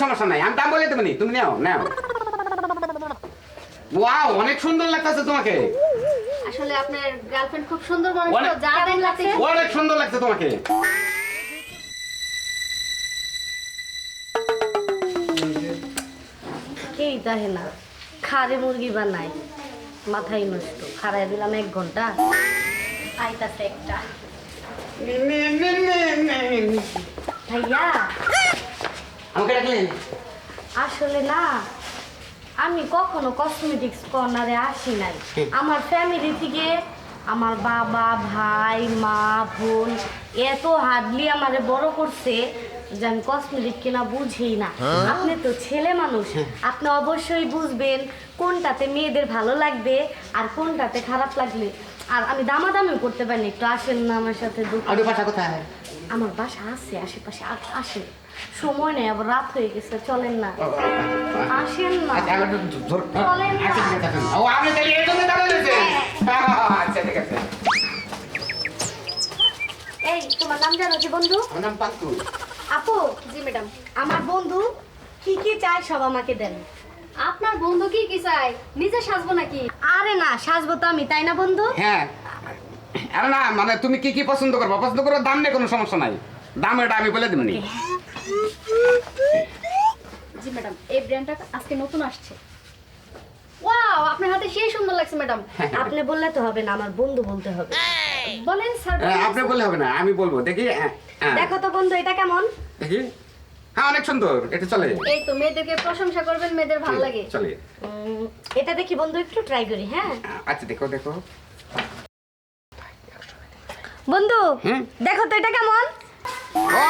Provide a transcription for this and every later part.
সমস্যা নাই, আমি দাম বলে দেবনি, তুমি নাও নাও। ওয়াও, অনেক সুন্দর লাগতেছে তোমাকে। আসলে আপনার গার্লফ্রেন্ড খুব সুন্দর মানুষ তো, যা দেন লাগছে অনেক সুন্দর লাগছে তোমাকে। কেই তাহে না খারে মুরগি বানাই মাথায় নষ্ট খারাই দিলাম 1 ঘন্টা আইতাছে একটা ভাইয়া আমাকে ডাকলেন? আসলে না আমি কখনো কসমেটিক্স কর্নারে আসি নাই। আমার ফ্যামিলি থেকে আমার বাবা ভাই মা বোন এত হার্ডলি আমারে বড় করছে যে আমি কসমেটিক কেনা বুঝি না। আপনি তো ছেলে মানুষ, আপনি অবশ্যই বুঝবেন কোনটাতে মেয়েদের ভালো লাগবে আর কোনটাতে খারাপ লাগবে। আর আমি দামাদামি করতে পারি না, একটু আসেন না আমার সাথে আর বাসা কোথায়? আমার বাসা আছে আশেপাশে, আসেন। সময় নেই, আবার রাত হয়ে গেছে, চলেন না আসেন না। চলেন না। ও আপনি তাহলে এই জন্য দাঁড়ালেন? আচ্ছা ঠিক আছে। এই তোমার নাম জানো কি বন্ধু? আমার নাম পাক্কু। আপু জি ম্যাডাম। আমার বন্ধু কি কি চায় সব আমাকে দেন। আপনার বন্ধু কি কি চাই? নিজে সাজবো নাকি? আরে না সাজবো তো আমি, তাই না বন্ধু? হ্যাঁ, আরে না মানে তুমি কি কি পছন্দ করবা, পছন্দ করো, দাম নিয়ে কোনো সমস্যা নাই, দাম এটা আমি বলে দেবনি। জি ম্যাডাম, এই ব্র্যান্ডটা আজকে নতুন আসছে। ওয়াও, আপনার হাতে সেই সুন্দর লাগছে ম্যাডাম। আপনি বললে তো হবে না, আমার বন্ধু বলতে হবে। বলেন স্যার। আপনি বললে হবে না, আমি বলবো। দেখি দেখো তো বন্ধু এটা কেমন? দেখি। হ্যাঁ অনেক সুন্দর, এটা চলে। এই তো মেয়েদেরকে প্রশংসা করবেন, মেয়েদের ভালো লাগে। চলে। এটা দেখি বন্ধু, একটু ট্রাই করি। হ্যাঁ আচ্ছা দেখো দেখো বন্ধু, হুম? দেখো তো এটা কেমন? ও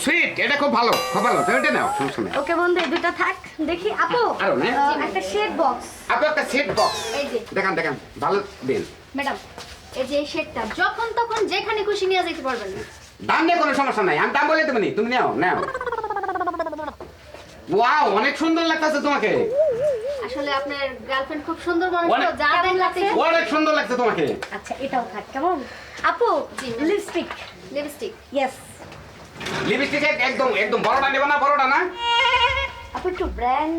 সুইট, এটা খুব ভালো, খুব ভালো, তো এটা নাও, সমস্যা নেই। ওকে বন্ধু, এই দুটো থাক। দেখি আপু আরো না? একটা শেড বক্স। আপনি একটা সেট বক্স এই যে দেখান দেখান, ভালো দিন। ম্যাডাম, এই যে এই সেটটা যখন তখন যেখানে খুশি নিয়ে যেতে পারবেন। দাম নিয়ে কোনো সমস্যা নাই, আমি দাম বলে দেবনি, তুমি নাও নাও। ওয়াও, অনেক সুন্দর লাগতেছে তোমাকে। আসলে আপনার গার্লফ্রেন্ড খুব সুন্দর মানুষ তো, যা দেন লাগছে অনেক সুন্দর লাগছে তোমাকে। আচ্ছা এটাও থাক। কেমন আপু? জি, লিপস্টিক। লিপস্টিক। ইয়েস লিপস্টিক একদম একদম বড়টা নেবা না, বড়টা না? আপু একটু ব্র্যান্ড।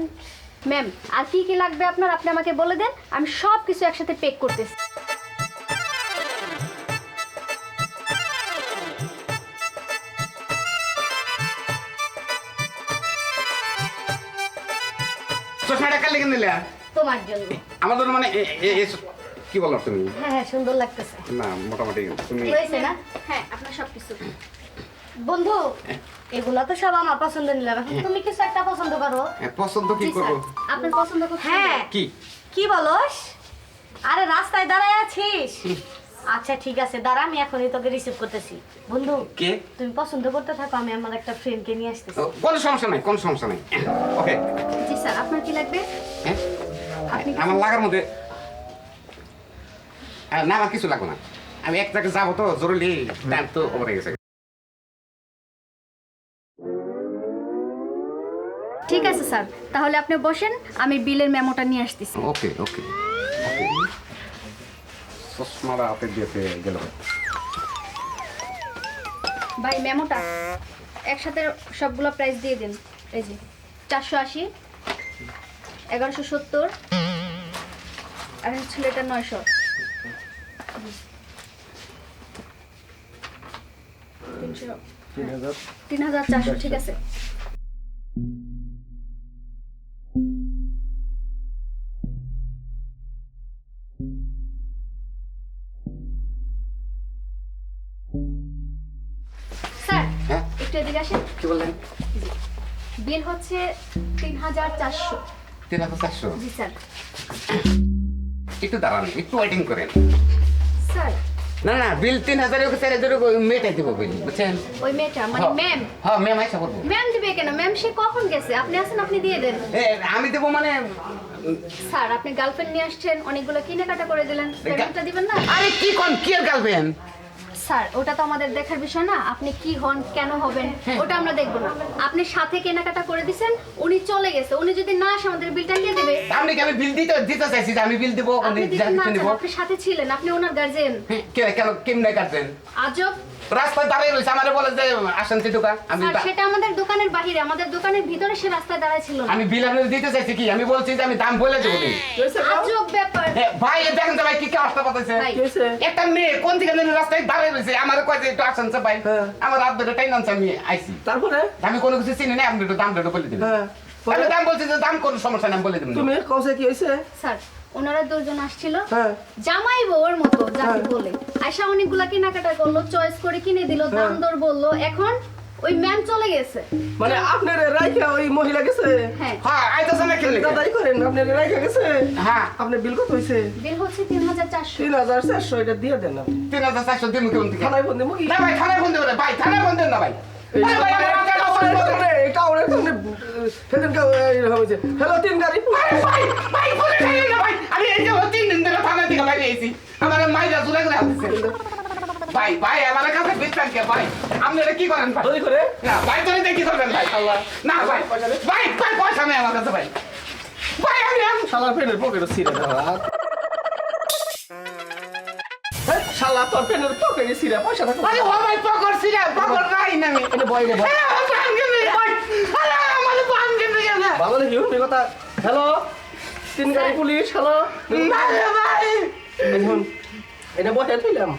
ম্যাম, আর কি কি লাগবে আপনার, আপনি আমাকে বলে দেন, আমি সব কিছু একসাথে পেক করতেছি। চশমাটা কাল লেগে নিলে তোমার জন্য। আমাদের মানে কি বলো তুমি? হ্যাঁ হ্যাঁ সুন্দর লাগতেছে। না মোটামুটি তুমি হয়েছে না হ্যাঁ, আপনার সব কিছু। বন্ধু? এগুলো তো সব আমার পছন্দ নিলাম, এখন তুমি কিছু একটা পছন্দ করো। পছন্দ কি জি করবো? স্যার, আপনার পছন্দ করতে হ্যাঁ কি কি বলস? আরে রাস্তায় দাঁড়ায় আছিস? আচ্ছা ঠিক আছে দাঁড়া, আমি এখনই তোকে রিসিভ করতেছি। বন্ধু কে? তুমি পছন্দ করতে থাকো, আমি আমার একটা ফ্রেন্ডকে নিয়ে আসতেছি। কোনো সমস্যা নাই, কোনো সমস্যা নাই। ওকে। জি স্যার, আপনার কি লাগবে? আপনি আমার লাগার মধ্যে না, আমার কিছু লাগবে না, আমি এক জায়গায় যাবো তো জরুরি, টাইম তো ওভার হয়ে গেছে। ঠিক আছে স্যার, তাহলে আপনি বসেন, আমি বিলের মেমোটা নিয়ে আসতেছি। ওকে ওকে ওকে। চশমাটা হাতে দিয়েছে গেল। ভাই মেমোটা একসাথে সবগুলো প্রাইস দিয়ে দিন। এই যে 480, 1170, আর ছিল এটা 900। 3400, ঠিক আছে। স্যার হ্যাঁ একটু এদিকে আসেন। কি বললেন? বিল হচ্ছে 3400। 3400? জি স্যার। একটু দাঁড়ান, একটু ওয়েটিং করেন। স্যার না না, বিল 3000 4000 মেটাই দিব বিল, বুঝছেন? ওই মেয়েটা মানে ম্যাম। হ্যাঁ ম্যাম আইসা করবো। ম্যাম দিবে কেন? ম্যাম সে কখন গেছে? আপনি আছেন, আপনি দিয়ে দেন। আমি দেবো মানে স্যার আপনি গার্লফ্রেন্ড নিয়ে আসছেন, অনেকগুলো কেনাকাটা করে দিলেন, পেমেন্টটা দিবেন না? আরে কি কোন কি আর গার্লফ্রেন্ড? স্যার ওটা তো আমাদের দেখার বিষয় না, আপনি কি হন কেন হবেন ওটা আমরা দেখবো না। আপনি সাথে কেনাকাটা করে দিছেন, উনি চলে গেছে, উনি যদি না আসে আমাদের বিলটা কে দেবে? আপনি কি আমি বিল দিতে চাইছি যে আমি বিল দিব, আপনি দিতে না দিব? চান, আপনি সাথে ছিলেন, আপনি ওনার গার্জেন। কেন কেমনে কাটবেন? আজব, রাস্তায় দাঁড়িয়ে রয়েছে আমারে বলে যে আসেন চিটুকা আমি স্যার সেটা আমাদের দোকানের বাহিরে, আমাদের দোকানের ভিতরে সে রাস্তায় দাঁড়ায় ছিল না। আমি বিল আপনাদের দিতে চাইছি কি আমি বলছি যে আমি দাম বলে দেবো নি। আজব ব্যাপার। ভাই এ দেখেন তো ভাই কি কি অবস্থা পাতাইছে ভাই, একটা মেয়ে কোন দিকে যেন রাস্তায় দাঁড়িয়ে রয়েছে আমার কয় যে একটু আসেন স্যার ভাই হ্যাঁ। আমার রাত ধরে টাইম আনছে আমি আইছি তারপরে আমি কোনো কিছু চিনি না আপনি একটু দাম বলে দিবেন হ্যাঁ আমি দাম বলছি যে দাম কোনো সমস্যা নেই আমি বলে দেবেন তুমি কৌশে কি হয়েছে স্যার ওনারা দুজন আসছিল হ্যাঁ জামাই বউয়ের মতো যাকে হ্যাঁ। বলে, আয়সা অনেকগুলা কেনাকাটা করলো, চয়েস করে কিনে দিল, দাম দর বললো, এখন ওই ম্যাম চলে গেছে। মানে আপনার রাইখা ওই মহিলা গেছে হ্যাঁ হ্যাঁ আইতাছে না খেলে দাদাই করেন আপনার রাইখা গেছে হ্যাঁ আপনার বিল কত হয়েছে বিল হচ্ছে 3400। 3400 এটা দিয়ে দেন আপনি 3400 দিন কেমন থেকে থানায় বন্ধে মুখি না ভাই থানায় বন্ধ করে ভাই থানায় বন্ধ না ভাই আরে ভাই আমার রাতে অপরাধ করে এটা ওর সামনে সেদিনকে এরকম হয়েছে হ্যালো 3 গাড়ি আরে ভাই ভাই বলে দিলেন না ভাই আমি এই যে 3 দিন ধরে থানা থেকে বাইরে এসেছি আমার মাইরা জুলে করে আসছে ভাই ভাই আমার কাছে বিশ্বাস কে ভাই আপনি এটা কি করেন ভাই দড়ি করে না ভাই তুমি দেখি করবেন ভাই আল্লাহ না ভাই ভাই ভাই পয়সা নেই আমার কাছে ভাই ভাই আমি শালার পেনের পকেটে ছিঁড়ে দেওয়া শালা তোর পেনের পকেটে ছিঁড়ে পয়সা থাকো আরে ও ভাই পকড়ছি রে পকড় নাই না আমি এটা বয় রে বয় আরে আমার পান কেটে গেল ভালো দেখি উনি কথা হ্যালো 3 গাড়ি পুলিশ হ্যালো না রে ভাই এখন এটা বসে তুইলাম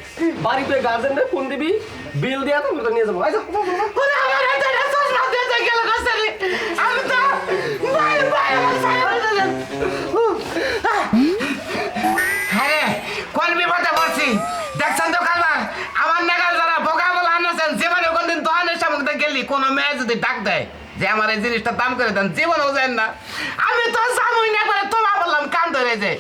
বাড়িতে গার্জেনদের ফোন দিবি বিল দেয়া তুমি তো নিয়ে যাবো আচ্ছা ওরে আমার হাতে চশমা দিয়ে গেল কাছে রে আমি তো ভাই ভাই আমার সাইকেল দিলেন হ্যাঁ কোন বিপদে পড়ছি দেখছেন তো কালবার আমার নাগাল যারা বোকা বলে আনাছেন জীবনে কোনদিন দোকানের সামনে গেলি কোনো মেয়ে যদি ডাক দেয় যে আমার এই জিনিসটা দাম করে দেন জীবনেও যায় না আমি তো সামুই না করে তোমার বললাম কান ধরে যে